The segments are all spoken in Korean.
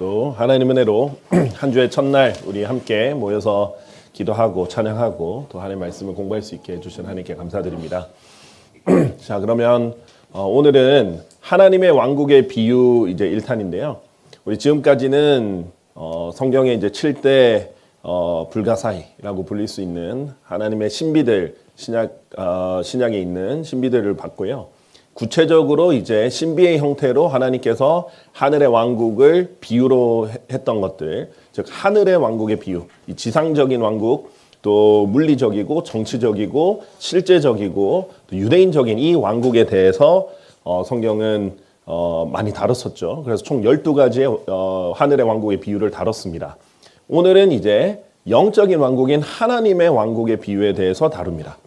또 하나님의 은혜로 한 주의 첫날 우리 함께 모여서 기도하고 찬양하고 또 하나님의 말씀을 공부할 수 있게 해주신 하나님께 감사드립니다. 자, 그러면 오늘은 하나님의 왕국의 비유 이제 1탄인데요. 우리 지금까지는 성경의 이제 7대 불가사의라고 불릴 수 있는 하나님의 신비들, 신약에 있는 신비들을 봤고요. 구체적으로 이제 신비의 형태로 하나님께서 하늘의 왕국을 비유로 했던 것들, 즉 하늘의 왕국의 비유, 이 지상적인 왕국, 또 물리적이고 정치적이고 실제적이고 또 유대인적인 이 왕국에 대해서 성경은 많이 다뤘었죠. 그래서 총 12가지의 하늘의 왕국의 비유를 다뤘습니다. 오늘은 이제 영적인 왕국인 하나님의 왕국의 비유에 대해서 다룹니다.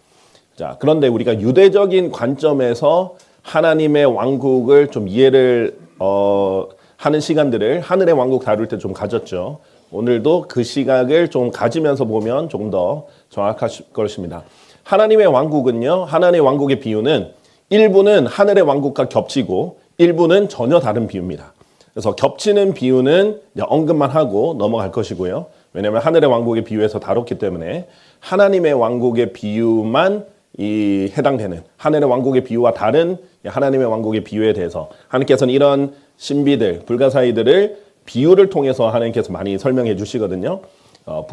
자, 그런데 우리가 유대적인 관점에서 하나님의 왕국을 좀 이해를 하는 시간들을 하늘의 왕국 다룰 때 좀 가졌죠. 오늘도 그 시각을 좀 가지면서 보면 조금 더 정확할 것입니다. 하나님의 왕국은요, 하나님의 왕국의 비유는 일부는 하늘의 왕국과 겹치고 일부는 전혀 다른 비유입니다. 그래서 겹치는 비유는 언급만 하고 넘어갈 것이고요. 왜냐하면 하늘의 왕국의 비유에서 다뤘기 때문에 하나님의 왕국의 비유만 해당되는 하늘의 왕국의 비유와 다른 하나님의 왕국의 비유에 대해서 하나님께서는 이런 신비들, 불가사의들을 비유를 통해서 하나님께서 많이 설명해 주시거든요.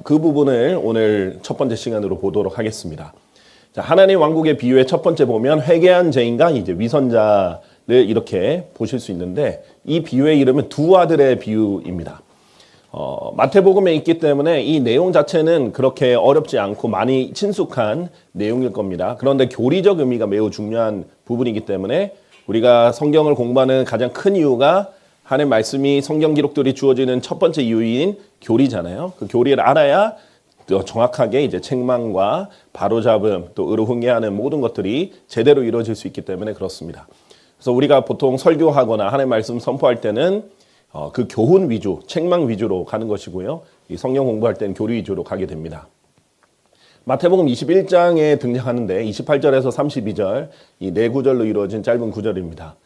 그 부분을 오늘 첫 번째 시간으로 보도록 하겠습니다. 자, 하나님 왕국의 비유의 첫 번째 보면 회개한 죄인과 이제 위선자를 이렇게 보실 수 있는데 이 비유의 이름은 두 아들의 비유입니다. 마태복음에 있기 때문에 이 내용 자체는 그렇게 어렵지 않고 많이 친숙한 내용일 겁니다. 그런데 교리적 의미가 매우 중요한 부분이기 때문에 우리가 성경을 공부하는 가장 큰 이유가 하나님의 말씀이 성경 기록들이 주어지는 첫 번째 이유인 교리잖아요. 그 교리를 알아야 더 정확하게 이제 책망과 바로잡음 또 의로흥회하는 모든 것들이 제대로 이루어질 수 있기 때문에 그렇습니다. 그래서 우리가 보통 설교하거나 하나님의 말씀 선포할 때는 그 교훈 위주, 책망 위주로 가는 것이고요. 이 성경 공부할 때는 교리 위주로 가게 됩니다. 마태복음 21장에 등장하는데 28절에서 32절 이 네 구절로 이루어진 짧은 구절입니다.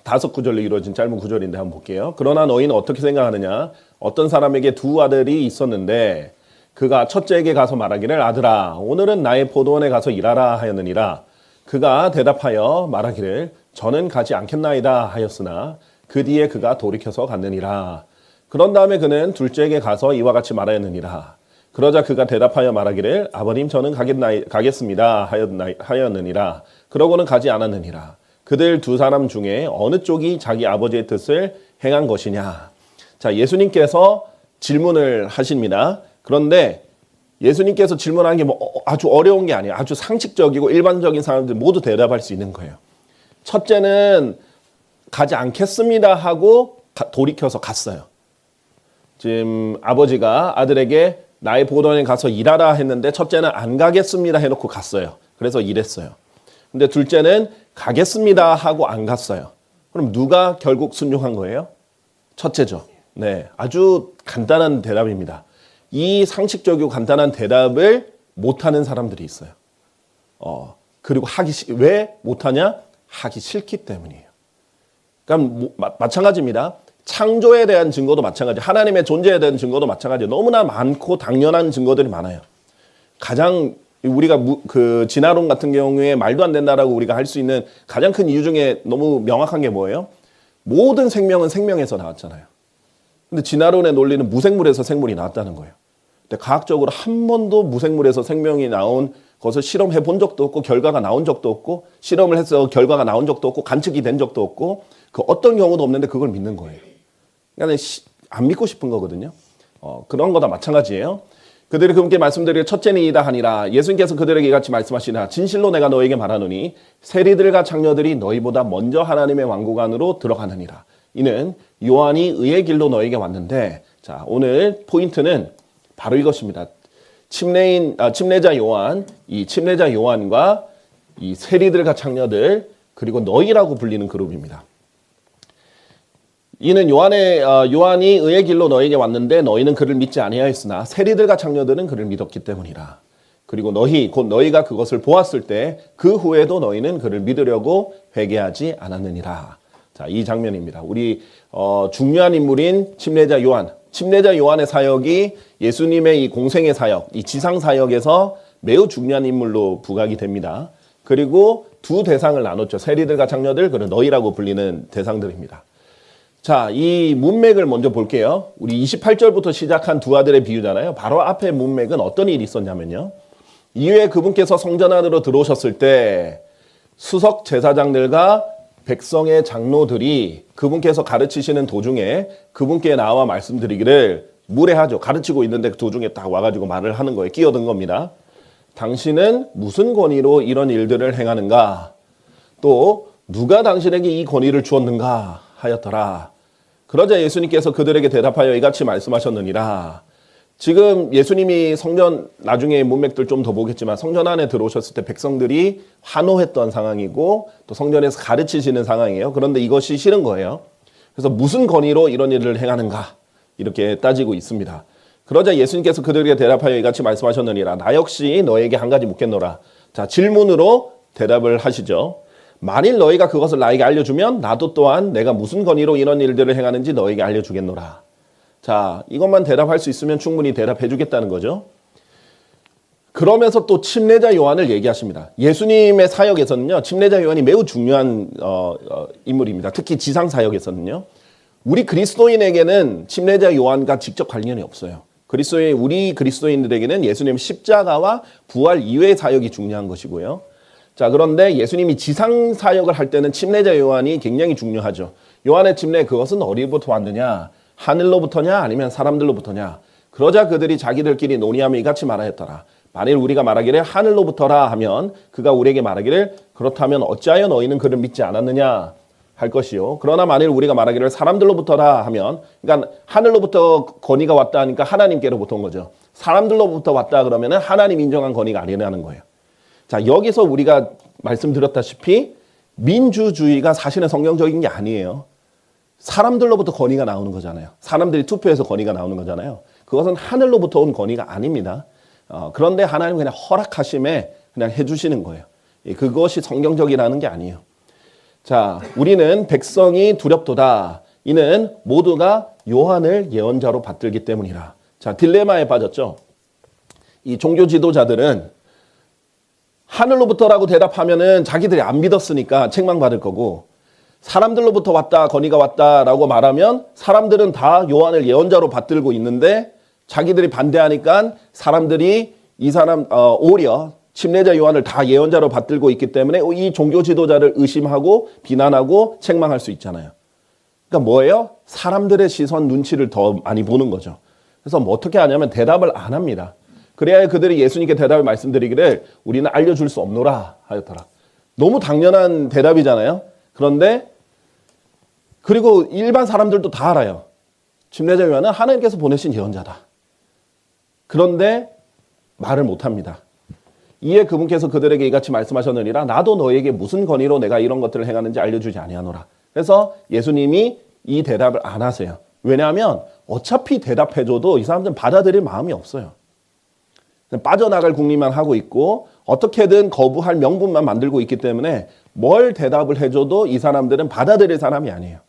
다섯 구절로 이루어진 짧은 구절인데 한번 볼게요. 그러나 너희는 어떻게 생각하느냐? 어떤 사람에게 두 아들이 있었는데 그가 첫째에게 가서 말하기를 아들아 오늘은 나의 포도원에 가서 일하라 하였느니라. 그가 대답하여 말하기를 저는 가지 않겠나이다 하였으나 그 뒤에 그가 돌이켜서 갔느니라. 그런 다음에 그는 둘째에게 가서 이와 같이 말하였느니라. 그러자 그가 대답하여 말하기를 아버님 저는 가겠습니다 하였느니라. 그러고는 가지 않았느니라. 그들 두 사람 중에 어느 쪽이 자기 아버지의 뜻을 행한 것이냐. 자, 예수님께서 질문을 하십니다. 그런데 예수님께서 질문하는 게 아주 어려운 게 아니에요. 아주 상식적이고 일반적인 사람들 모두 대답할 수 있는 거예요. 첫째는 가지 않겠습니다 하고 돌이켜서 갔어요. 지금 아버지가 아들에게 나의 포도원에 가서 일하라 했는데 첫째는 안 가겠습니다 해놓고 갔어요. 그래서 일했어요. 근데 둘째는 가겠습니다 하고 안 갔어요. 그럼 누가 결국 순종한 거예요? 첫째죠. 네, 아주 간단한 대답입니다. 이 상식적이고 간단한 대답을 못하는 사람들이 있어요. 그리고 왜 못하냐? 하기 싫기 때문이에요. 그러니까 마찬가지입니다. 창조에 대한 증거도 마찬가지, 하나님의 존재에 대한 증거도 마찬가지. 너무나 많고 당연한 증거들이 많아요. 가장 우리가 진화론 같은 경우에 말도 안 된다라고 우리가 할 수 있는 가장 큰 이유 중에 너무 명확한 게 뭐예요? 모든 생명은 생명에서 나왔잖아요. 근데 진화론의 논리는 무생물에서 생물이 나왔다는 거예요. 근데 과학적으로 한 번도 무생물에서 생명이 나온 것을 실험해 본 적도 없고 결과가 나온 적도 없고 실험을 해서 결과가 나온 적도 없고 관측이 된 적도 없고 그 어떤 경우도 없는데 그걸 믿는 거예요. 그러니까 안 믿고 싶은 거거든요. 그런 거다 마찬가지예요. 그들이 그분께 말씀드리기를 첫째는 이다 하니라. 예수님께서 그들에게 이같이 말씀하시나 진실로 내가 너에게 말하노니 세리들과 장녀들이 너희보다 먼저 하나님의 왕국 안으로 들어가느니라. 이는 요한이 의의 길로 너에게 왔는데, 자, 오늘 포인트는 바로 이것입니다. 침례자 요한, 이 침례자 요한과 이 세리들과 장녀들 그리고 너희라고 불리는 그룹입니다. 이는 요한이 의의 길로 너에게 왔는데 너희는 그를 믿지 아니하였으나 세리들과 장녀들은 그를 믿었기 때문이라. 그리고 곧 너희가 그것을 보았을 때 그 후에도 너희는 그를 믿으려고 회개하지 않았느니라. 자, 이 장면입니다. 우리 중요한 인물인 침례자 요한. 침례자 요한의 사역이 예수님의 이 공생의 사역, 이 지상 사역에서 매우 중요한 인물로 부각이 됩니다. 그리고 두 대상을 나눴죠. 세리들과 장녀들, 그리고 너희라고 불리는 대상들입니다. 자, 이 문맥을 먼저 볼게요. 우리 28절부터 시작한 두 아들의 비유잖아요. 바로 앞에 문맥은 어떤 일이 있었냐면요. 이후에 그분께서 성전 안으로 들어오셨을 때 수석 제사장들과 백성의 장로들이 그분께서 가르치시는 도중에 그분께 나와 말씀드리기를 무례하죠. 가르치고 있는데 도중에 딱 와가지고 말을 하는 거예요. 끼어든 겁니다. 당신은 무슨 권위로 이런 일들을 행하는가? 또 누가 당신에게 이 권위를 주었는가 하였더라. 그러자 예수님께서 그들에게 대답하여 이같이 말씀하셨느니라. 지금 예수님이 성전, 나중에 문맥들 좀 더 보겠지만 성전 안에 들어오셨을 때 백성들이 환호했던 상황이고 또 성전에서 가르치시는 상황이에요. 그런데 이것이 싫은 거예요. 그래서 무슨 권위로 이런 일을 행하는가 이렇게 따지고 있습니다. 그러자 예수님께서 그들에게 대답하여 이같이 말씀하셨느니라. 나 역시 너에게 한 가지 묻겠노라. 자, 질문으로 대답을 하시죠. 만일 너희가 그것을 나에게 알려주면 나도 또한 내가 무슨 권위로 이런 일들을 행하는지 너에게 알려주겠노라. 자, 이것만 대답할 수 있으면 충분히 대답해 주겠다는 거죠. 그러면서 또 침례자 요한을 얘기하십니다. 예수님의 사역에서는요, 침례자 요한이 매우 중요한 인물입니다. 특히 지상 사역에서는요. 우리 그리스도인에게는 침례자 요한과 직접 관련이 없어요. 우리 그리스도인들에게는 예수님 십자가와 부활 이외의 사역이 중요한 것이고요. 자, 그런데 예수님이 지상 사역을 할 때는 침례자 요한이 굉장히 중요하죠. 요한의 침례, 그것은 어디로부터 왔느냐? 하늘로부터냐 아니면 사람들로부터냐? 그러자 그들이 자기들끼리 논의하며 이같이 말하였더라. 만일 우리가 말하기를 하늘로부터라 하면 그가 우리에게 말하기를 그렇다면 어찌하여 너희는 그를 믿지 않았느냐 할 것이요. 그러나 만일 우리가 말하기를 사람들로부터라 하면, 그러니까 하늘로부터 권위가 왔다 하니까 하나님께로부터 온 거죠. 사람들로부터 왔다 그러면 하나님 인정한 권위가 아니라는 거예요. 자, 여기서 우리가 말씀드렸다시피 민주주의가 사실은 성경적인 게 아니에요. 사람들로부터 권위가 나오는 거잖아요. 사람들이 투표해서 권위가 나오는 거잖아요. 그것은 하늘로부터 온 권위가 아닙니다. 그런데 하나님은 그냥 허락하심에 그냥 해주시는 거예요. 그것이 성경적이라는 게 아니에요. 자, 우리는 백성이 두렵도다. 이는 모두가 요한을 예언자로 받들기 때문이라. 자, 딜레마에 빠졌죠. 이 종교 지도자들은 하늘로부터라고 대답하면은 자기들이 안 믿었으니까 책망받을 거고, 사람들로부터 왔다, 권위가 왔다라고 말하면 사람들은 다 요한을 예언자로 받들고 있는데 자기들이 반대하니까 사람들이 이 사람 오히려 침례자 요한을 다 예언자로 받들고 있기 때문에 이 종교 지도자를 의심하고 비난하고 책망할 수 있잖아요. 그러니까 뭐예요? 사람들의 시선, 눈치를 더 많이 보는 거죠. 그래서 뭐 어떻게 하냐면 대답을 안 합니다. 그래야 그들이 예수님께 대답을 말씀드리기를 우리는 알려줄 수 없노라 하였더라. 너무 당연한 대답이잖아요. 그런데 그리고 일반 사람들도 다 알아요. 침례자 요한은 하나님께서 보내신 예언자다. 그런데 말을 못합니다. 이에 그분께서 그들에게 이같이 말씀하셨느니라. 나도 너에게 무슨 권위로 내가 이런 것들을 행하는지 알려주지 아니하노라. 그래서 예수님이 이 대답을 안 하세요. 왜냐하면 어차피 대답해줘도 이 사람들은 받아들일 마음이 없어요. 빠져나갈 궁리만 하고 있고 어떻게든 거부할 명분만 만들고 있기 때문에 뭘 대답을 해줘도 이 사람들은 받아들일 사람이 아니에요.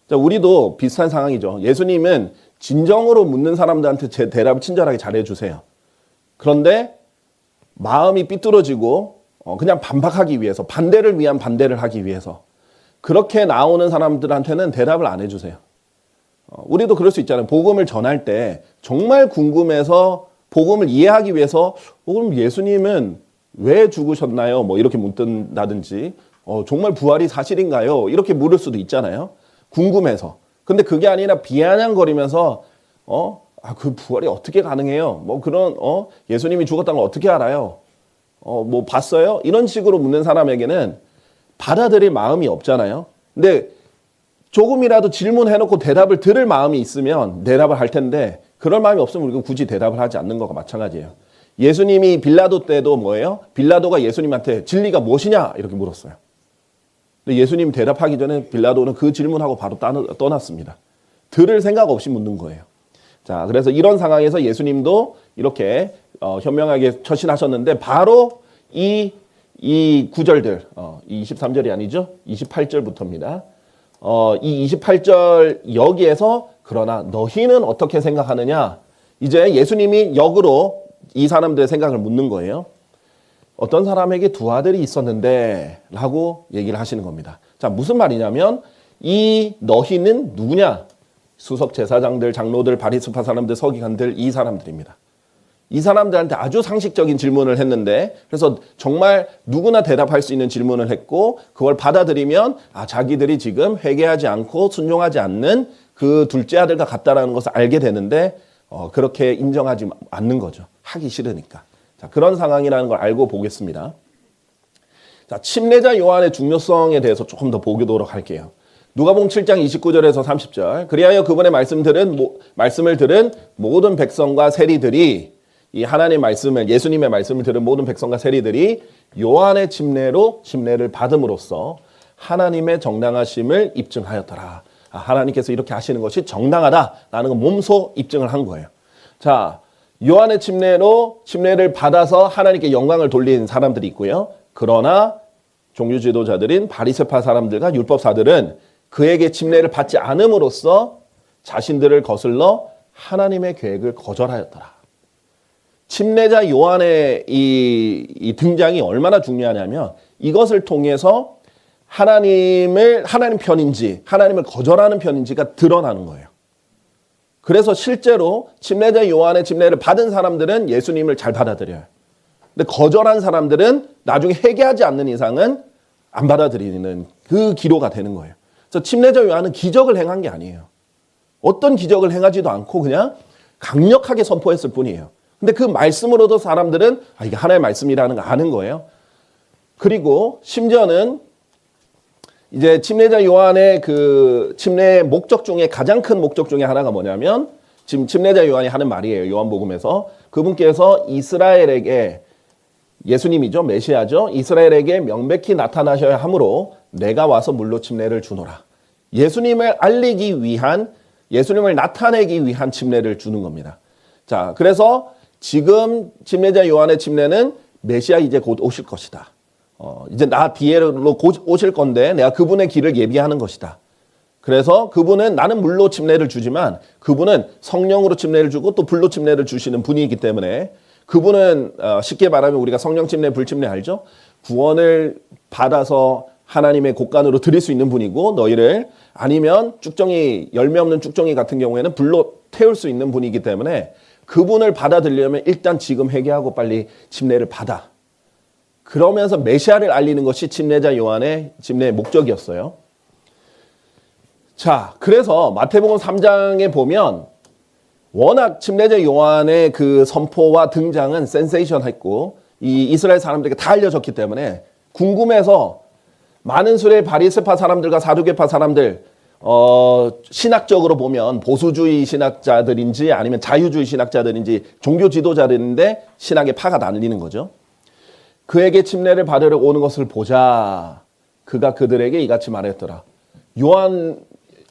자, 우리도 비슷한 상황이죠. 예수님은 진정으로 묻는 사람들한테 제 대답을 친절하게 잘해주세요. 그런데 마음이 삐뚤어지고 그냥 반박하기 위해서, 반대를 위한 반대를 하기 위해서 그렇게 나오는 사람들한테는 대답을 안 해주세요. 우리도 그럴 수 있잖아요. 복음을 전할 때 정말 궁금해서 복음을 이해하기 위해서 그럼 예수님은 왜 죽으셨나요? 뭐 이렇게 묻는다든지 정말 부활이 사실인가요? 이렇게 물을 수도 있잖아요. 궁금해서. 근데 그게 아니라 비아냥거리면서 그 부활이 어떻게 가능해요? 뭐 그런 예수님이 죽었다는 걸 어떻게 알아요? 뭐 봤어요? 이런 식으로 묻는 사람에게는 받아들일 마음이 없잖아요. 근데 조금이라도 질문해놓고 대답을 들을 마음이 있으면 대답을 할 텐데 그럴 마음이 없으면 우리가 굳이 대답을 하지 않는 것과 마찬가지예요. 예수님이 빌라도 때도 뭐예요? 빌라도가 예수님한테 진리가 무엇이냐? 이렇게 물었어요. 근데 예수님이 대답하기 전에 빌라도는 그 질문하고 바로 떠났습니다. 들을 생각 없이 묻는 거예요. 자, 그래서 이런 상황에서 예수님도 이렇게 현명하게 처신하셨는데 바로 이 구절들, 23절이 아니죠? 28절부터입니다. 이 28절 여기에서 그러나 너희는 어떻게 생각하느냐? 이제 예수님이 역으로 이 사람들의 생각을 묻는 거예요. 어떤 사람에게 두 아들이 있었는데 라고 얘기를 하시는 겁니다. 자, 무슨 말이냐면 이 너희는 누구냐? 수석 제사장들, 장로들, 바리새파 사람들, 서기관들 이 사람들입니다. 이 사람들한테 아주 상식적인 질문을 했는데 그래서 정말 누구나 대답할 수 있는 질문을 했고 그걸 받아들이면 자기들이 지금 회개하지 않고 순종하지 않는 그 둘째 아들과 같다라는 것을 알게 되는데 그렇게 인정하지 않는 거죠. 하기 싫으니까. 자, 그런 상황이라는 걸 알고 보겠습니다. 자, 침례자 요한의 중요성에 대해서 조금 더 보도록 할게요. 누가복음 7장 29절에서 30절. 그리하여 그분의 말씀을 들은 모든 백성과 세리들이 이 하나님의 말씀을 예수님의 말씀을 들은 모든 백성과 세리들이 요한의 침례로 침례를 받음으로써 하나님의 정당하심을 입증하였더라. 하나님께서 이렇게 하시는 것이 정당하다라는 걸 몸소 입증을 한 거예요. 자, 요한의 침례로 침례를 받아서 하나님께 영광을 돌린 사람들이 있고요. 그러나 종교 지도자들인 바리새파 사람들과 율법사들은 그에게 침례를 받지 않음으로써 자신들을 거슬러 하나님의 계획을 거절하였더라. 침례자 요한의 이 등장이 얼마나 중요하냐면 이것을 통해서 하나님 편인지 하나님을 거절하는 편인지가 드러나는 거예요. 그래서 실제로 침례자 요한의 침례를 받은 사람들은 예수님을 잘 받아들여요. 근데 거절한 사람들은 나중에 회개하지 않는 이상은 안 받아들이는 그 기로가 되는 거예요. 그래서 침례자 요한은 기적을 행한 게 아니에요. 어떤 기적을 행하지도 않고 그냥 강력하게 선포했을 뿐이에요. 근데 그 말씀으로도 사람들은 이게 하나의 말씀이라는 걸 아는 거예요. 그리고 심지어는 이제 침례자 요한의 그 침례의 목적 중에 가장 큰 목적 중에 하나가 뭐냐면 지금 침례자 요한이 하는 말이에요. 요한복음에서 그분께서 이스라엘에게 예수님이죠. 메시아죠. 이스라엘에게 명백히 나타나셔야 하므로 내가 와서 물로 침례를 주노라. 예수님을 알리기 위한 예수님을 나타내기 위한 침례를 주는 겁니다. 자, 그래서 지금 침례자 요한의 침례는 메시아 이제 곧 오실 것이다. 이제 나 뒤에로 오실 건데 내가 그분의 길을 예비하는 것이다. 그래서 그분은 나는 물로 침례를 주지만 그분은 성령으로 침례를 주고 또 불로 침례를 주시는 분이기 때문에 그분은 쉽게 말하면 우리가 성령 침례, 불 침례 알죠? 구원을 받아서 하나님의 곳간으로 드릴 수 있는 분이고 너희를 아니면 쭉정이 열매 없는 쭉정이 같은 경우에는 불로 태울 수 있는 분이기 때문에 그분을 받아들이려면 일단 지금 회개하고 빨리 침례를 받아. 그러면서 메시아를 알리는 것이 침례자 요한의 침례의 목적이었어요. 자, 그래서 마태복음 3장에 보면 워낙 침례자 요한의 그 선포와 등장은 센세이션했고 이 이스라엘 사람들에게 다 알려졌기 때문에 궁금해서 많은 수의 바리새파 사람들과 사두개파 사람들 신학적으로 보면 보수주의 신학자들인지 아니면 자유주의 신학자들인지 종교 지도자들인데 신학의 파가 나뉘는 거죠. 그에게 침례를 받으러 오는 것을 보자. 그가 그들에게 이같이 말했더라.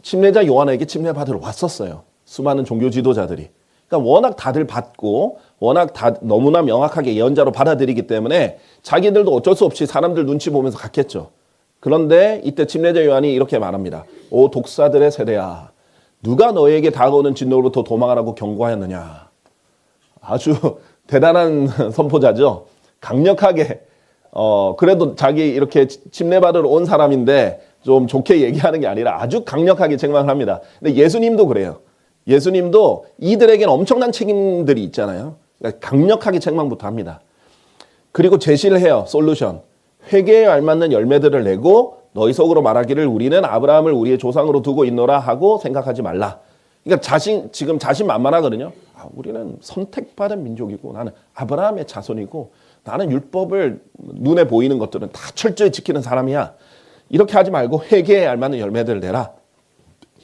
침례자 요한에게 침례 받으러 왔었어요. 수많은 종교 지도자들이. 그러니까 워낙 다들 받고 워낙 다 너무나 명확하게 예언자로 받아들이기 때문에 자기들도 어쩔 수 없이 사람들 눈치 보면서 갔겠죠. 그런데 이때 침례자 요한이 이렇게 말합니다. 오 독사들의 세대야. 누가 너에게 다가오는 진노로부터 도망하라고 경고하였느냐. 아주 대단한 선포자죠. 강력하게 그래도 자기 이렇게 침례받으러 온 사람인데 좀 좋게 얘기하는 게 아니라 아주 강력하게 책망을 합니다. 근데 예수님도 그래요. 예수님도 이들에게는 엄청난 책임들이 있잖아요. 그러니까 강력하게 책망부터 합니다. 그리고 제시를 해요. 솔루션. 회개에 알맞는 열매들을 내고 너희 속으로 말하기를 우리는 아브라함을 우리의 조상으로 두고 있노라 하고 생각하지 말라. 그러니까 지금 자신만만하거든요. 우리는 선택받은 민족이고 나는 아브라함의 자손이고 나는 율법을 눈에 보이는 것들은 다 철저히 지키는 사람이야. 이렇게 하지 말고 회개에 알맞는 열매들을 내라.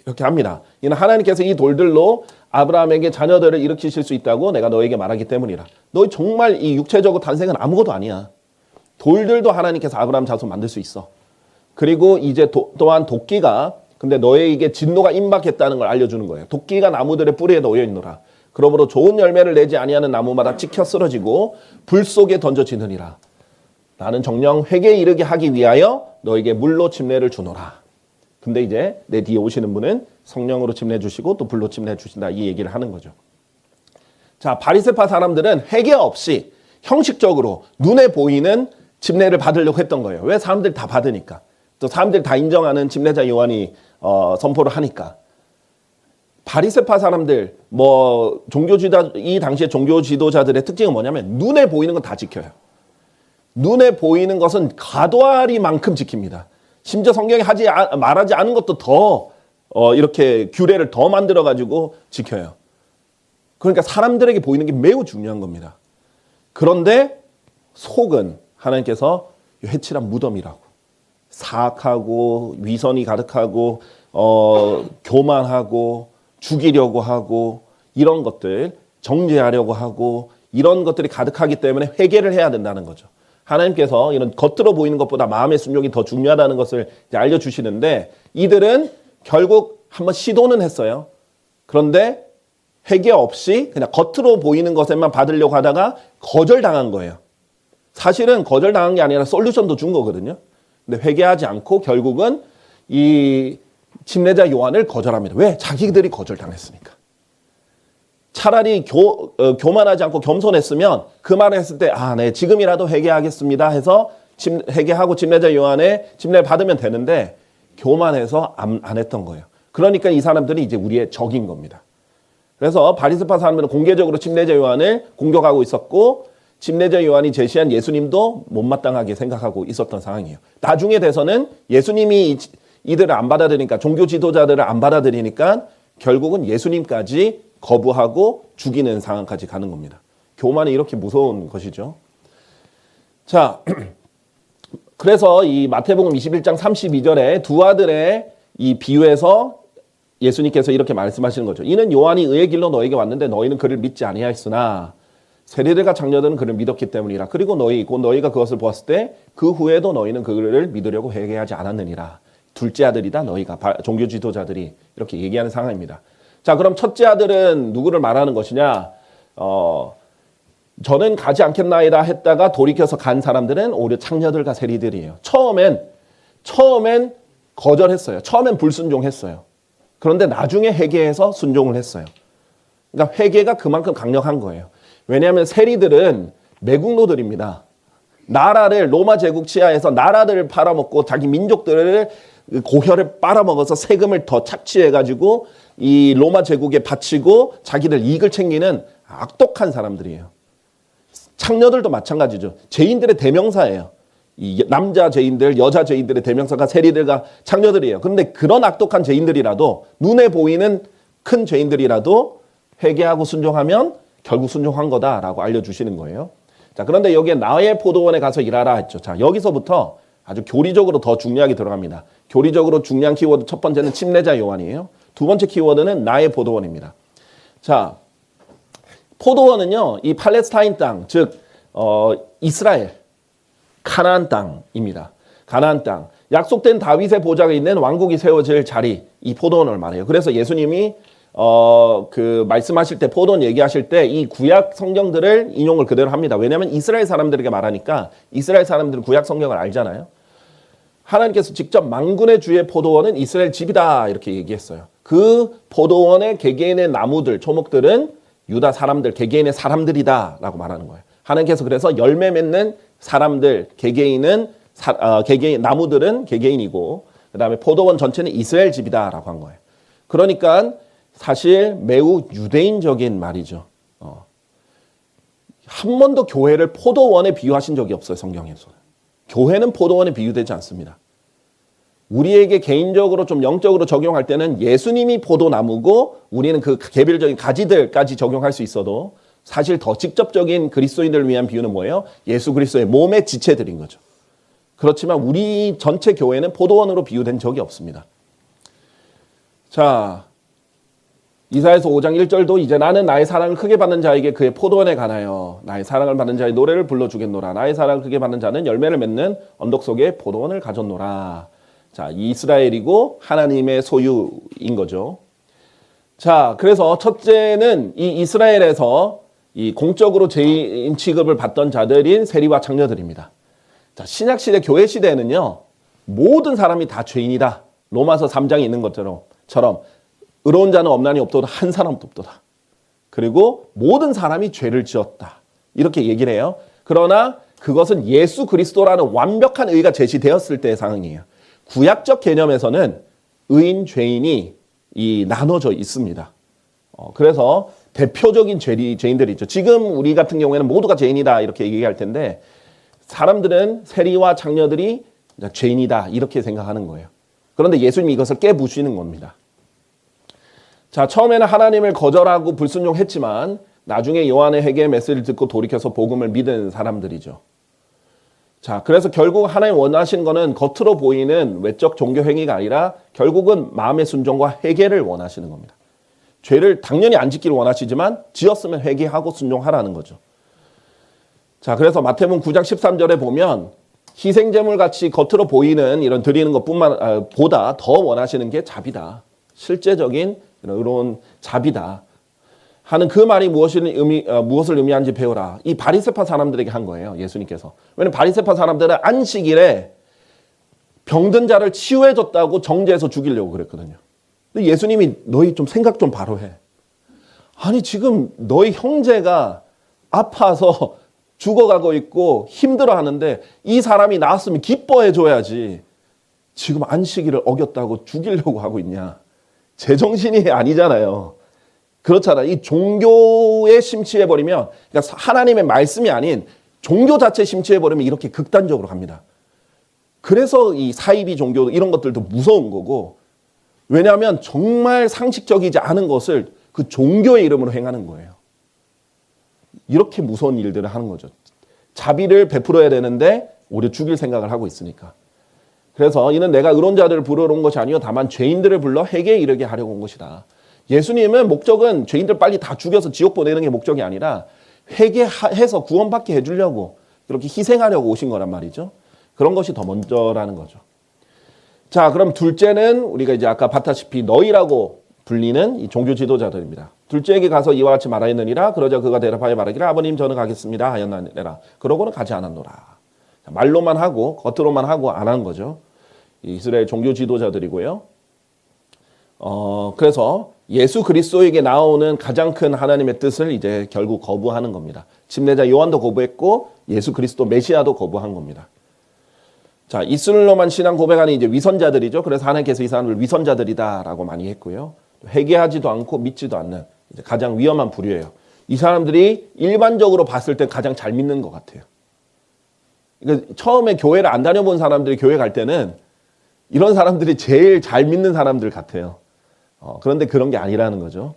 이렇게 합니다. 이는 하나님께서 이 돌들로 아브라함에게 자녀들을 일으키실 수 있다고 내가 너에게 말하기 때문이라. 너희 정말 이 육체적으로 탄생은 아무것도 아니야. 돌들도 하나님께서 아브라함 자손 만들 수 있어. 그리고 이제 또한 도끼가 근데 너에게 진노가 임박했다는 걸 알려주는 거예요. 도끼가 나무들의 뿌리에 놓여 있노라. 그러므로 좋은 열매를 내지 아니하는 나무마다 찍혀 쓰러지고 불 속에 던져지느니라. 나는 정녕 회개에 이르게 하기 위하여 너에게 물로 침례를 주노라. 근데 이제 내 뒤에 오시는 분은 성령으로 침례 주시고 또 불로 침례 주신다. 이 얘기를 하는 거죠. 자, 바리새파 사람들은 회개 없이 형식적으로 눈에 보이는 침례를 받으려고 했던 거예요. 왜? 사람들 다 받으니까. 또 사람들 다 인정하는 침례자 요한이 선포를 하니까. 바리새파 사람들, 이 당시에 종교 지도자들의 특징은 뭐냐면 눈에 보이는 건 다 지켜요. 눈에 보이는 것은 가도아리만큼 지킵니다. 심지어 성경에 말하지 않은 것도 더 이렇게 규례를 더 만들어 가지고 지켜요. 그러니까 사람들에게 보이는 게 매우 중요한 겁니다. 그런데 속은 하나님께서 회칠한 무덤이라고, 사악하고 위선이 가득하고 교만하고 죽이려고 하고 이런 것들 정죄하려고 하고 이런 것들이 가득하기 때문에 회개를 해야 된다는 거죠. 하나님께서 이런 겉으로 보이는 것보다 마음의 순종이 더 중요하다는 것을 이제 알려주시는데, 이들은 결국 한번 시도는 했어요. 그런데 회개 없이 그냥 겉으로 보이는 것에만 받으려고 하다가 거절당한 거예요. 사실은 거절당한 게 아니라 솔루션도 준 거거든요. 근데 회개하지 않고 결국은 이 침례자 요한을 거절합니다. 왜? 자기들이 거절당했으니까. 차라리 교만하지 않고 겸손했으면 그 말을 했을 때 네, 지금이라도 회개하겠습니다 해서 회개하고 침례자 요한의 침례를 받으면 되는데, 교만해서 안 했던 거예요. 그러니까 이 사람들이 이제 우리의 적인 겁니다. 그래서 바리새파 사람들은 공개적으로 침례자 요한을 공격하고 있었고, 침례자 요한이 제시한 예수님도 못마땅하게 생각하고 있었던 상황이에요. 나중에 돼서는 예수님이 이들을 안 받아들이니까, 종교 지도자들을 안 받아들이니까 결국은 예수님까지 거부하고 죽이는 상황까지 가는 겁니다. 교만이 이렇게 무서운 것이죠. 자, 그래서 이 마태복음 21장 32절에 두 아들의 이 비유에서 예수님께서 이렇게 말씀하시는 거죠. 이는 요한이 의의 길로 너에게 왔는데 너희는 그를 믿지 아니하였으나 세리들과 장녀들은 그를 믿었기 때문이라. 그리고 곧 너희가 그것을 보았을 때 그 후에도 너희는 그를 믿으려고 회개하지 않았느니라. 둘째 아들이다 너희가, 종교 지도자들이 이렇게 얘기하는 상황입니다. 자, 그럼 첫째 아들은 누구를 말하는 것이냐? 저는 가지 않겠나이다 했다가 돌이켜서 간 사람들은 오히려 창녀들과 세리들이에요. 처음엔 거절했어요. 처음엔 불순종했어요. 그런데 나중에 회개해서 순종을 했어요. 그러니까 회개가 그만큼 강력한 거예요. 왜냐하면 세리들은 매국노들입니다. 로마 제국 치하에서 나라들을 팔아먹고 자기 민족들을 고혈을 빨아먹어서 세금을 더 착취해가지고 이 로마 제국에 바치고 자기들 이익을 챙기는 악독한 사람들이에요. 창녀들도 마찬가지죠. 죄인들의 대명사예요. 이 남자 죄인들, 여자 죄인들의 대명사가 세리들과 창녀들이에요. 그런데 그런 악독한 죄인들이라도, 눈에 보이는 큰 죄인들이라도 회개하고 순종하면 결국 순종한 거다라고 알려주시는 거예요. 자, 그런데 여기에 나의 포도원에 가서 일하라 했죠. 자, 여기서부터 아주 교리적으로 더 중요하게 들어갑니다. 교리적으로 중요한 키워드 첫 번째는 침례자 요한이에요. 두 번째 키워드는 나의 포도원입니다. 자, 포도원은요, 이 팔레스타인 땅, 즉 이스라엘, 가나안 땅입니다. 가나안 땅. 약속된 다윗의 보좌가 있는 왕국이 세워질 자리, 이 포도원을 말해요. 그래서 예수님이 말씀하실 때, 포도원 얘기하실 때 이 구약 성경들을 인용을 그대로 합니다. 왜냐하면 이스라엘 사람들에게 말하니까 이스라엘 사람들은 구약 성경을 알잖아요. 하나님께서 직접 만군의 주의 포도원은 이스라엘 집이다 이렇게 얘기했어요. 그 포도원의 개개인의 나무들, 초목들은 유다 사람들, 개개인의 사람들이다 라고 말하는 거예요. 하나님께서 그래서 열매 맺는 사람들, 나무들은 개개인이고, 그 다음에 포도원 전체는 이스라엘 집이다 라고 한 거예요. 그러니까 사실 매우 유대인적인 말이죠. 한 번도 교회를 포도원에 비유하신 적이 없어요, 성경에서. 교회는 포도원에 비유되지 않습니다. 우리에게 개인적으로 좀 영적으로 적용할 때는 예수님이 포도나무고 우리는 그 개별적인 가지들까지 적용할 수 있어도, 사실 더 직접적인 그리스도인들을 위한 비유는 뭐예요? 예수 그리스도의 몸의 지체들인 거죠. 그렇지만 우리 전체 교회는 포도원으로 비유된 적이 없습니다. 자, 이사야서 5장 1절도 이제 나는 나의 사랑을 크게 받는 자에게 그의 포도원에 가나요. 나의 사랑을 받는 자의 노래를 불러주겠노라. 나의 사랑을 크게 받는 자는 열매를 맺는 언덕 속에 포도원을 가졌노라. 자, 이스라엘이고 하나님의 소유인 거죠. 자, 그래서 첫째는 이 이스라엘에서 이 공적으로 죄인 취급을 받던 자들인 세리와 창녀들입니다. 자, 신약시대 교회 시대에는요, 모든 사람이 다 죄인이다 로마서 3장에 있는 것처럼 의로운 자는 없나니 없도다 한 사람도 없도다. 그리고 모든 사람이 죄를 지었다. 이렇게 얘기를 해요. 그러나 그것은 예수 그리스도라는 완벽한 의가 제시되었을 때의 상황이에요. 구약적 개념에서는 의인, 죄인이 나눠져 있습니다. 그래서 대표적인 죄인들이 있죠. 지금 우리 같은 경우에는 모두가 죄인이다 이렇게 얘기할 텐데 사람들은 세리와 장녀들이 죄인이다 이렇게 생각하는 거예요. 그런데 예수님이 이것을 깨부수시는 겁니다. 자, 처음에는 하나님을 거절하고 불순종했지만 나중에 요한의 회개의 메시지를 듣고 돌이켜서 복음을 믿은 사람들이죠. 자, 그래서 결국 하나님 원하시는 거는 겉으로 보이는 외적 종교 행위가 아니라 결국은 마음의 순종과 회개를 원하시는 겁니다. 죄를 당연히 안 짓기를 원하시지만 지었으면 회개하고 순종하라는 거죠. 자, 그래서 마태복음 9장 13절에 보면 희생제물 같이 겉으로 보이는 이런 드리는 것뿐만 보다 더 원하시는 게 자비다. 실제적인 이런 의로운 자비다. 하는 그 말이 무엇을 의미하는지 배우라. 이 바리새파 사람들에게 한 거예요. 예수님께서. 왜냐하면 바리새파 사람들은 안식일에 병든 자를 치유해줬다고 정죄해서 죽이려고 그랬거든요. 근데 예수님이 너희 좀 생각 좀 바로 해. 아니 지금 너희 형제가 아파서 죽어가고 있고 힘들어하는데 이 사람이 나았으면 기뻐해줘야지. 지금 안식일을 어겼다고 죽이려고 하고 있냐. 제정신이 아니잖아요. 그렇잖아요. 이 종교에 심취해버리면 그러니까 하나님의 말씀이 아닌 종교 자체에 심취해버리면 이렇게 극단적으로 갑니다. 그래서 이 사이비 종교 이런 것들도 무서운 거고 왜냐하면 정말 상식적이지 않은 것을 그 종교의 이름으로 행하는 거예요. 이렇게 무서운 일들을 하는 거죠. 자비를 베풀어야 되는데 오히려 죽일 생각을 하고 있으니까. 그래서 이는 내가 의로운 자들을 부르러 온 것이 아니요 다만 죄인들을 불러 회개에 이르게 하려고 온 것이다. 예수님은 목적은 죄인들 빨리 다 죽여서 지옥 보내는 게 목적이 아니라 회개해서 구원받게 해주려고 그렇게 희생하려고 오신 거란 말이죠. 그런 것이 더 먼저라는 거죠. 자, 그럼 둘째는 우리가 이제 아까 봤다시피 너희라고 불리는 이 종교 지도자들입니다. 둘째에게 가서 이와 같이 말하였느니라. 그러자 그가 대답하여 말하기를 아버님 저는 가겠습니다 하였느니라. 그러고는 가지 않았노라. 말로만 하고 겉으로만 하고 안 한 거죠. 이스라엘 종교 지도자들이고요. 그래서 예수 그리스도에게 나오는 가장 큰 하나님의 뜻을 이제 결국 거부하는 겁니다. 침례자 요한도 거부했고 예수 그리스도 메시아도 거부한 겁니다. 자, 이슬로만 신앙 고백하는 이제 위선자들이죠. 그래서 하나님께서 이 사람을 위선자들이다라고 많이 했고요. 회개하지도 않고 믿지도 않는 이제 가장 위험한 부류예요. 이 사람들이 일반적으로 봤을 때 가장 잘 믿는 것 같아요. 그러니까 처음에 교회를 안 다녀본 사람들이 교회 갈 때는 이런 사람들이 제일 잘 믿는 사람들 같아요. 그런데 그런 게 아니라는 거죠.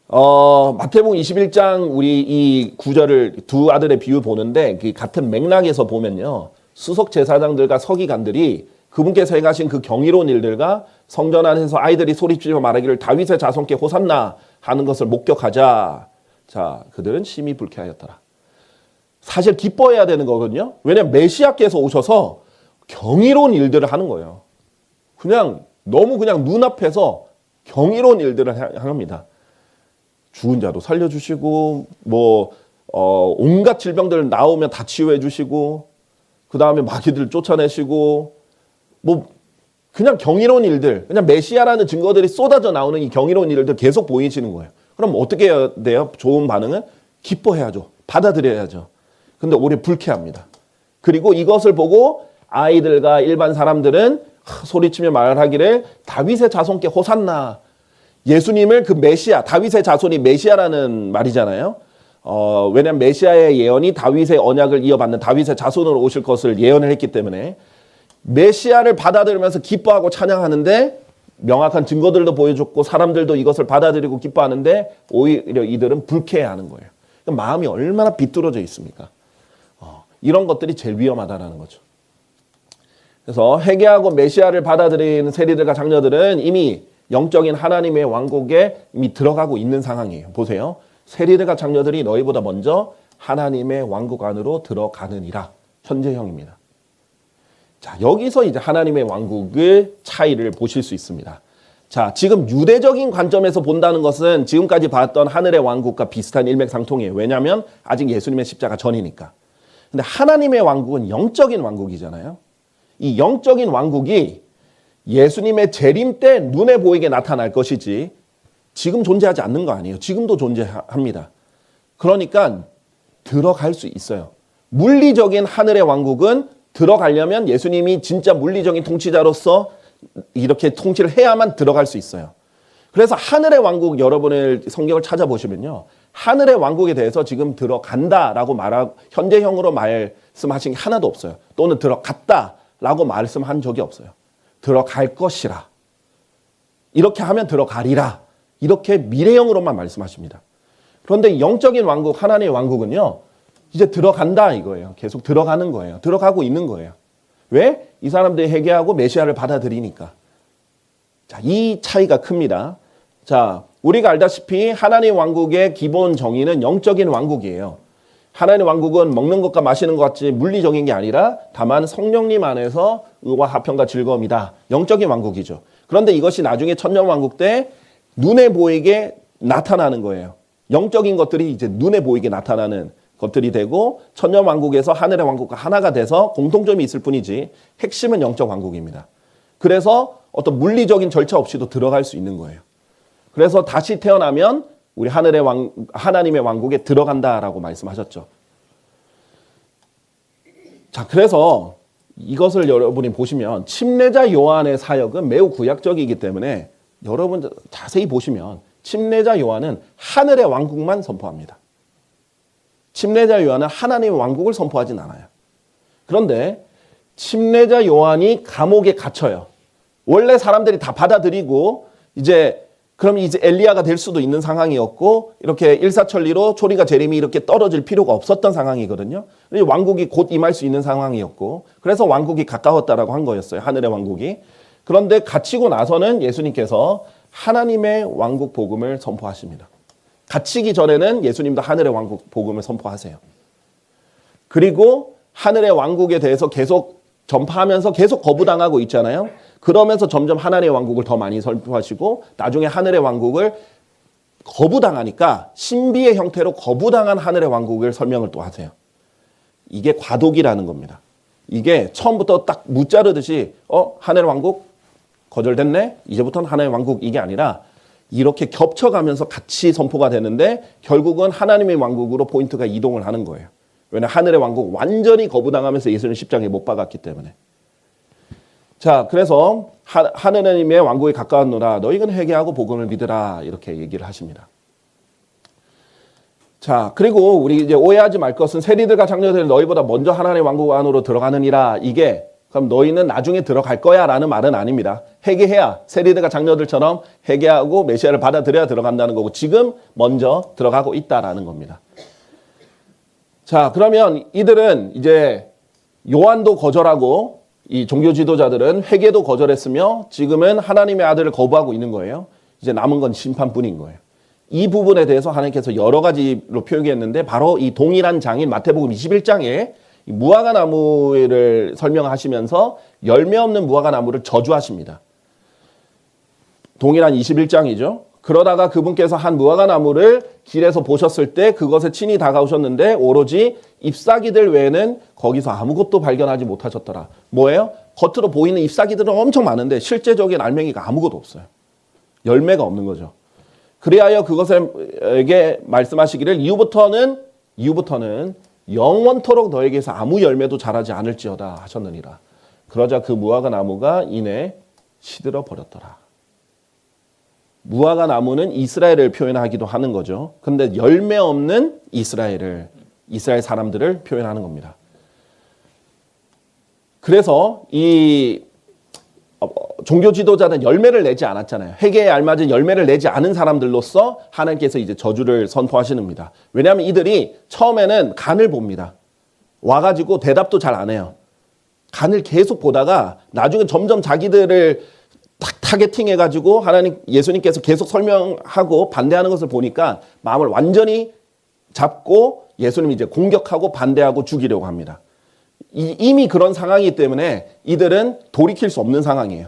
마태복음 21장 우리 이 구절을 두 아들의 비유 보는데 그 같은 맥락에서 보면요. 수석 제사장들과 서기관들이 그분께서 행하신 그 경이로운 일들과 성전 안에서 아이들이 소리치며 말하기를 다윗의 자손께 호산나 하는 것을 목격하자. 자, 그들은 심히 불쾌하였더라. 사실 기뻐해야 되는 거거든요. 왜냐하면 메시아께서 오셔서 경이로운 일들을 하는 거예요. 너무 눈앞에서 경이로운 일들을 합니다. 죽은 자도 살려주시고 온갖 질병들 나오면 다 치유해 주시고 그 다음에 마귀들 쫓아내시고 그냥 경이로운 일들, 그냥 메시아라는 증거들이 쏟아져 나오는 이 경이로운 일들 계속 보이시는 거예요. 그럼 어떻게 해야 돼요? 좋은 반응은 기뻐해야죠. 받아들여야죠. 근데 오히려 불쾌합니다. 그리고 이것을 보고 아이들과 일반 사람들은 소리치며 말하기를 다윗의 자손께 호산나. 예수님을 그 메시아, 다윗의 자손이 메시아라는 말이잖아요. 왜냐하면 메시아의 예언이 다윗의 언약을 이어받는 다윗의 자손으로 오실 것을 예언을 했기 때문에 메시아를 받아들이면서 기뻐하고 찬양하는데 명확한 증거들도 보여줬고 사람들도 이것을 받아들이고 기뻐하는데 오히려 이들은 불쾌해하는 거예요. 그러니까 마음이 얼마나 비뚤어져 있습니까? 이런 것들이 제일 위험하다는 거죠. 그래서 회개하고 메시아를 받아들이는 세리들과 장녀들은 이미 영적인 하나님의 왕국에 이미 들어가고 있는 상황이에요. 보세요. 세리들과 장녀들이 너희보다 먼저 하나님의 왕국 안으로 들어가느니라. 현재형입니다. 자, 여기서 이제 하나님의 왕국의 차이를 보실 수 있습니다. 자, 지금 유대적인 관점에서 본다는 것은 지금까지 봤던 하늘의 왕국과 비슷한 일맥상통이에요. 왜냐하면 아직 예수님의 십자가 전이니까. 근데 하나님의 왕국은 영적인 왕국이잖아요. 이 영적인 왕국이 예수님의 재림 때 눈에 보이게 나타날 것이지 지금 존재하지 않는 거 아니에요. 지금도 존재합니다. 그러니까 들어갈 수 있어요. 물리적인 하늘의 왕국은 들어가려면 예수님이 진짜 물리적인 통치자로서 이렇게 통치를 해야만 들어갈 수 있어요. 그래서 하늘의 왕국 여러분의 성경을 찾아보시면요. 하늘의 왕국에 대해서 지금 들어간다라고 현재형으로 말씀하신 게 하나도 없어요. 또는 들어갔다라고 말씀한 적이 없어요. 들어갈 것이라. 이렇게 하면 들어가리라. 이렇게 미래형으로만 말씀하십니다. 그런데 영적인 왕국, 하나님의 왕국은요. 이제 들어간다 이거예요. 계속 들어가는 거예요. 들어가고 있는 거예요. 왜? 이 사람들이 회개하고 메시아를 받아들이니까. 자, 이 차이가 큽니다. 자, 우리가 알다시피 하나님 왕국의 기본 정의는 영적인 왕국이에요. 하나님 왕국은 먹는 것과 마시는 것 같이 물리적인 게 아니라 다만 성령님 안에서 의와 화평과 즐거움이다. 영적인 왕국이죠. 그런데 이것이 나중에 천년 왕국 때 눈에 보이게 나타나는 거예요. 영적인 것들이 이제 눈에 보이게 나타나는 것들이 되고 천년 왕국에서 하늘의 왕국과 하나가 돼서 공통점이 있을 뿐이지 핵심은 영적 왕국입니다. 그래서 어떤 물리적인 절차 없이도 들어갈 수 있는 거예요. 그래서 다시 태어나면 우리 하나님의 왕국에 들어간다라고 말씀하셨죠. 자, 그래서 이것을 여러분이 보시면 침례자 요한의 사역은 매우 구약적이기 때문에 여러분 자세히 보시면 침례자 요한은 하늘의 왕국만 선포합니다. 침례자 요한은 하나님의 왕국을 선포하진 않아요. 그런데 침례자 요한이 감옥에 갇혀요. 원래 사람들이 다 받아들이고 그럼 이제 엘리야가 될 수도 있는 상황이었고 이렇게 일사천리로 초리가 재림이 이렇게 떨어질 필요가 없었던 상황이거든요. 왕국이 곧 임할 수 있는 상황이었고 그래서 왕국이 가까웠다라고 한 거였어요. 하늘의 왕국이. 그런데 갇히고 나서는 예수님께서 하나님의 왕국 복음을 선포하십니다. 갇히기 전에는 예수님도 하늘의 왕국 복음을 선포하세요. 그리고 하늘의 왕국에 대해서 계속 전파하면서 계속 거부당하고 있잖아요. 그러면서 점점 하나님의 왕국을 더 많이 선포하시고 나중에 하늘의 왕국을 거부당하니까 신비의 형태로 거부당한 하늘의 왕국을 설명을 또 하세요. 이게 과도기라는 겁니다. 이게 처음부터 딱 무자르듯이 하늘의 왕국 거절됐네? 이제부터는 하나님의 왕국 이게 아니라 이렇게 겹쳐가면서 같이 선포가 되는데 결국은 하나님의 왕국으로 포인트가 이동을 하는 거예요. 왜냐하면 하늘의 왕국 완전히 거부당하면서 예수는 십자가에 못 박았기 때문에. 자, 그래서 하나님의 왕국에 가까웠노라 너희는 회개하고 복음을 믿으라 이렇게 얘기를 하십니다. 자, 그리고 우리 이제 오해하지 말 것은 세리들과 장로들 너희보다 먼저 하나님의 왕국 안으로 들어가느니라 이게 그럼 너희는 나중에 들어갈 거야 라는 말은 아닙니다. 회개해야 세리들과 장로들처럼 회개하고 메시아를 받아들여야 들어간다는 거고 지금 먼저 들어가고 있다라는 겁니다. 자, 그러면 이들은 이제 요한도 거절하고 이 종교 지도자들은 회개도 거절했으며 지금은 하나님의 아들을 거부하고 있는 거예요. 이제 남은 건 심판뿐인 거예요. 이 부분에 대해서 하나님께서 여러 가지로 표기했는데 바로 이 동일한 장인 마태복음 21장에 무화과 나무를 설명하시면서 열매 없는 무화과 나무를 저주하십니다. 동일한 21장이죠. 그러다가 그분께서 한 무화과 나무를 길에서 보셨을 때 그것에 친히 다가오셨는데 오로지 잎사귀들 외에는 거기서 아무것도 발견하지 못하셨더라. 뭐예요? 겉으로 보이는 잎사귀들은 엄청 많은데 실제적인 알맹이가 아무것도 없어요. 열매가 없는 거죠. 그리하여 그것에게 말씀하시기를 이후부터는 영원토록 너에게서 아무 열매도 자라지 않을지어다 하셨느니라. 그러자 그 무화과 나무가 이내 시들어 버렸더라. 무화과 나무는 이스라엘을 표현하기도 하는 거죠. 근데 열매 없는 이스라엘 사람들을 표현하는 겁니다. 그래서 이 종교 지도자는 열매를 내지 않았잖아요. 회개에 알맞은 열매를 내지 않은 사람들로서 하나님께서 이제 저주를 선포하시는 겁니다. 왜냐하면 이들이 처음에는 간을 봅니다. 와가지고 대답도 잘 안 해요. 간을 계속 보다가 나중에 점점 자기들을 타겟팅해가지고 예수님께서 계속 설명하고 반대하는 것을 보니까 마음을 완전히 잡고 예수님이 이제 공격하고 반대하고 죽이려고 합니다. 이미 그런 상황이기 때문에 이들은 돌이킬 수 없는 상황이에요.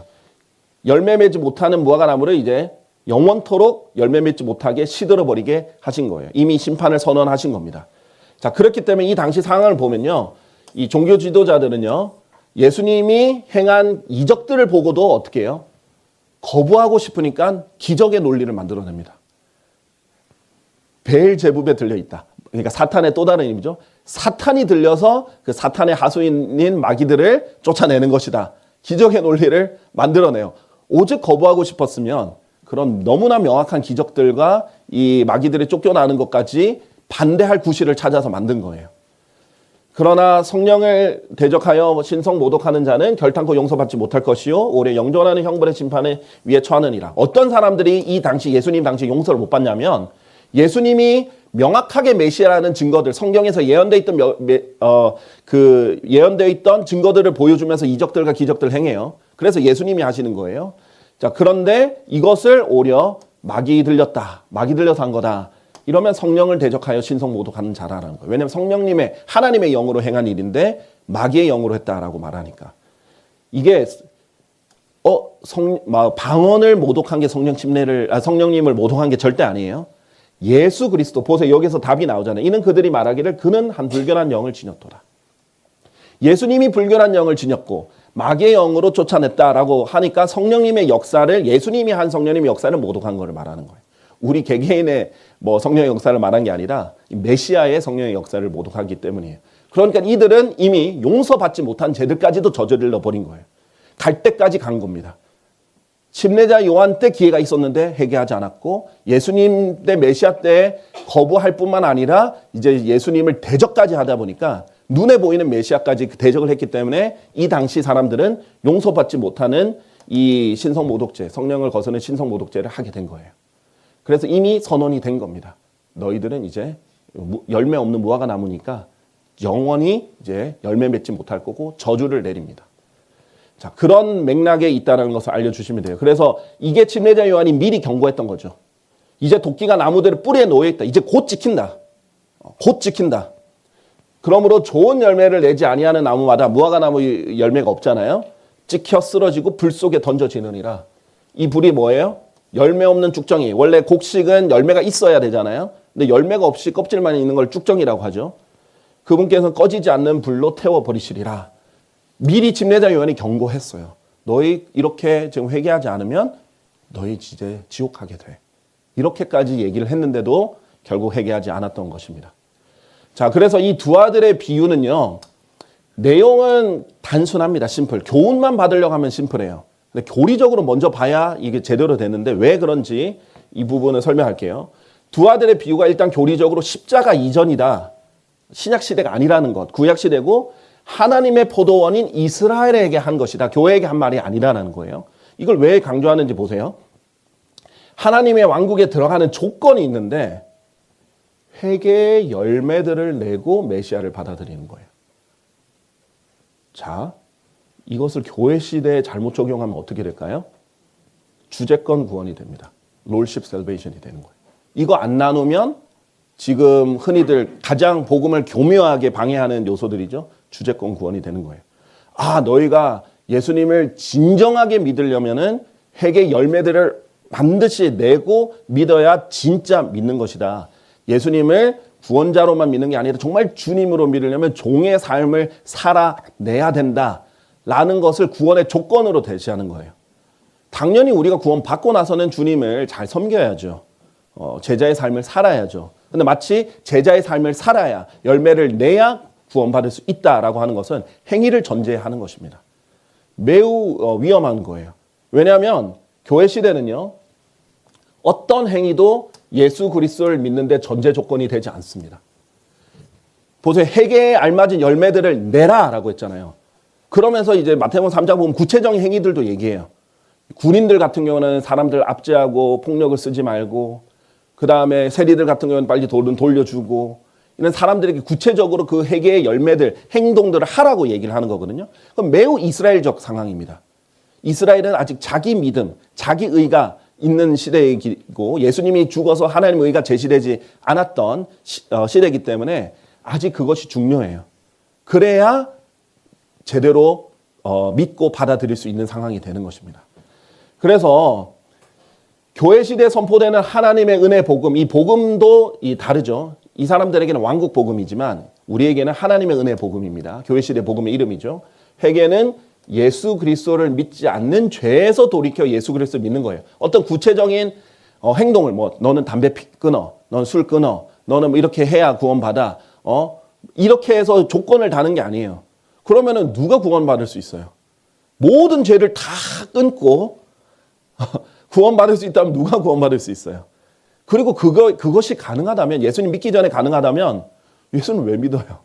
열매 맺지 못하는 무화과 나무를 이제 영원토록 열매 맺지 못하게 시들어버리게 하신 거예요. 이미 심판을 선언하신 겁니다. 자, 그렇기 때문에 이 당시 상황을 보면요. 이 종교 지도자들은요. 예수님이 행한 이적들을 보고도 어떻게 해요? 거부하고 싶으니까 기적의 논리를 만들어냅니다. 베엘제붑에 들려있다. 그러니까 사탄의 또 다른 의미죠. 사탄이 들려서 그 사탄의 하수인인 마귀들을 쫓아내는 것이다. 기적의 논리를 만들어내요. 오직 거부하고 싶었으면 그런 너무나 명확한 기적들과 이 마귀들이 쫓겨나는 것까지 반대할 구실을 찾아서 만든 거예요. 그러나 성령을 대적하여 신성 모독하는 자는 결탄코 용서받지 못할 것이요 오래 영존하는 형벌의 심판에 위에 처하느니라. 어떤 사람들이 이 당시 예수님 당시 용서를 못 받냐면 예수님이 명확하게 메시아라는 증거들, 성경에서 예언되어 있던 예언되어 있던 증거들을 보여주면서 이적들과 기적들을 행해요. 그래서 예수님이 하시는 거예요. 자, 그런데 이것을 오히려 마귀 들렸다, 마귀 들려서 한 거다. 이러면 성령을 대적하여 신성 모독하는 자라는 거예요. 왜냐하면 성령님의 하나님의 영으로 행한 일인데 마귀의 영으로 했다라고 말하니까 이게 방언을 모독한 게 성령님을 모독한 게 절대 아니에요. 예수 그리스도 보세요. 여기서 답이 나오잖아요. 이는 그들이 말하기를 그는 한 불결한 영을 지녔도다. 예수님이 불결한 영을 지녔고 마귀의 영으로 쫓아냈다라고 하니까 성령님의 역사를 예수님이 한 성령님의 역사를 모독한 것을 말하는 거예요. 우리 개개인의 성령의 역사를 말한 게 아니라 메시아의 성령의 역사를 모독하기 때문이에요. 그러니까 이들은 이미 용서받지 못한 죄들까지도 저질러 버린 거예요. 갈 때까지 간 겁니다. 침례자 요한 때 기회가 있었는데 회개하지 않았고 예수님 때 메시아 때 거부할 뿐만 아니라 이제 예수님을 대적까지 하다 보니까 눈에 보이는 메시아까지 대적을 했기 때문에 이 당시 사람들은 용서받지 못하는 이 신성모독죄, 성령을 거스르는 신성모독죄를 하게 된 거예요. 그래서 이미 선언이 된 겁니다. 너희들은 이제 열매 없는 무화과 나무니까 영원히 이제 열매 맺지 못할 거고 저주를 내립니다. 자, 그런 맥락에 있다는 것을 알려주시면 돼요. 그래서 이게 침례자 요한이 미리 경고했던 거죠. 이제 도끼가 나무들의 뿌리에 놓여있다. 이제 곧 찍힌다. 곧 찍힌다. 그러므로 좋은 열매를 내지 아니하는 나무마다 무화과 나무 열매가 없잖아요. 찍혀 쓰러지고 불 속에 던져지느니라. 이 불이 뭐예요? 열매 없는 쭉정이. 원래 곡식은 열매가 있어야 되잖아요. 근데 열매가 없이 껍질만 있는 걸 쭉정이라고 하죠. 그분께서는 꺼지지 않는 불로 태워버리시리라. 미리 침례자 요한이 경고했어요. 너희 이렇게 지금 회개하지 않으면 너희 이제 지옥 가게 돼. 이렇게까지 얘기를 했는데도 결국 회개하지 않았던 것입니다. 자, 그래서 이 두 아들의 비유는요. 내용은 단순합니다. 심플. 교훈만 받으려고 하면 심플해요. 근데 교리적으로 먼저 봐야 이게 제대로 되는데 왜 그런지 이 부분을 설명할게요. 두 아들의 비유가 일단 교리적으로 십자가 이전이다. 신약시대가 아니라는 것. 구약시대고 하나님의 포도원인 이스라엘에게 한 것이다. 교회에게 한 말이 아니라는 거예요. 이걸 왜 강조하는지 보세요. 하나님의 왕국에 들어가는 조건이 있는데 회개의 열매들을 내고 메시아를 받아들이는 거예요. 자, 이것을 교회 시대에 잘못 적용하면 어떻게 될까요? 주재권 구원이 됩니다. 롤십 셀베이션이 되는 거예요. 이거 안 나누면 지금 흔히들 가장 복음을 교묘하게 방해하는 요소들이죠. 주재권 구원이 되는 거예요. 아, 너희가 예수님을 진정하게 믿으려면은 회개 열매들을 반드시 내고 믿어야 진짜 믿는 것이다. 예수님을 구원자로만 믿는 게 아니라 정말 주님으로 믿으려면 종의 삶을 살아내야 된다라는 것을 구원의 조건으로 제시하는 거예요. 당연히 우리가 구원 받고 나서는 주님을 잘 섬겨야죠. 제자의 삶을 살아야죠. 근데 마치 제자의 삶을 살아야 열매를 내야 구원받을 수 있다라고 하는 것은 행위를 전제하는 것입니다. 매우 위험한 거예요. 왜냐하면 교회 시대는요. 어떤 행위도 예수 그리스도를 믿는데 전제 조건이 되지 않습니다. 보세요. 회개에 알맞은 열매들을 내라라고 했잖아요. 그러면서 이제 마태복음 3장 보면 구체적인 행위들도 얘기해요. 군인들 같은 경우는 사람들 압제하고 폭력을 쓰지 말고 그 다음에 세리들 같은 경우는 빨리 돈은 돌려주고 이런 사람들에게 구체적으로 그 회개의 열매들, 행동들을 하라고 얘기를 하는 거거든요. 그럼 매우 이스라엘적 상황입니다. 이스라엘은 아직 자기 믿음, 자기 의가 있는 시대이고 예수님이 죽어서 하나님의 의가 제시되지 않았던 시대이기 때문에 아직 그것이 중요해요. 그래야 제대로 믿고 받아들일 수 있는 상황이 되는 것입니다. 그래서 교회 시대에 선포되는 하나님의 은혜 복음, 이 복음도 다르죠. 이 사람들에게는 왕국 복음이지만 우리에게는 하나님의 은혜 복음입니다. 교회 시대 복음의 이름이죠. 회개는 예수 그리스도를 믿지 않는 죄에서 돌이켜 예수 그리스도를 믿는 거예요. 어떤 구체적인 행동을 뭐 너는 담배 끊어, 너는 술 끊어, 너는 뭐 이렇게 해야 구원받아. 이렇게 해서 조건을 다는 게 아니에요. 그러면은 누가 구원받을 수 있어요? 모든 죄를 다 끊고 구원받을 수 있다면 누가 구원받을 수 있어요? 그리고 그것이 가능하다면, 예수님 믿기 전에 가능하다면 예수는 왜 믿어요?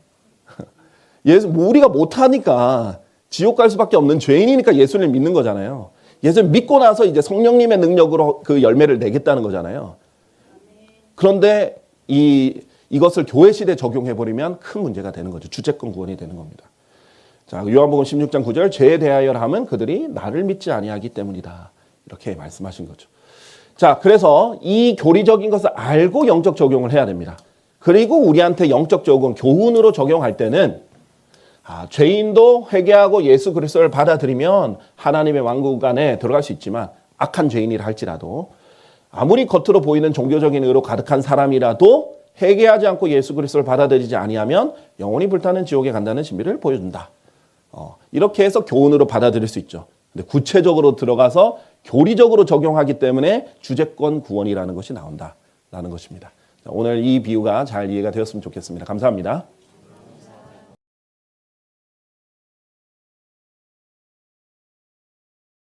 우리가 못하니까 지옥 갈 수밖에 없는 죄인이니까 예수를 믿는 거잖아요. 예수를 믿고 나서 이제 성령님의 능력으로 그 열매를 내겠다는 거잖아요. 그런데 이것을 교회 시대에 적용해버리면 큰 문제가 되는 거죠. 주체권 구원이 되는 겁니다. 자, 요한복음 16장 9절, 죄에 대하여라 함은 그들이 나를 믿지 아니하기 때문이다. 이렇게 말씀하신 거죠. 자, 그래서 이 교리적인 것을 알고 영적 적용을 해야 됩니다. 그리고 우리한테 영적 적용, 교훈으로 적용할 때는 죄인도 회개하고 예수 그리스도를 받아들이면 하나님의 왕국 안에 들어갈 수 있지만, 악한 죄인이라 할지라도 아무리 겉으로 보이는 종교적인 의로 가득한 사람이라도 회개하지 않고 예수 그리스도를 받아들이지 아니하면 영원히 불타는 지옥에 간다는 진리를 보여준다. 이렇게 해서 교훈으로 받아들일 수 있죠. 근데 구체적으로 들어가서 교리적으로 적용하기 때문에 주제권 구원이라는 것이 나온다라는 것입니다. 오늘 이 비유가 잘 이해가 되었으면 좋겠습니다. 감사합니다.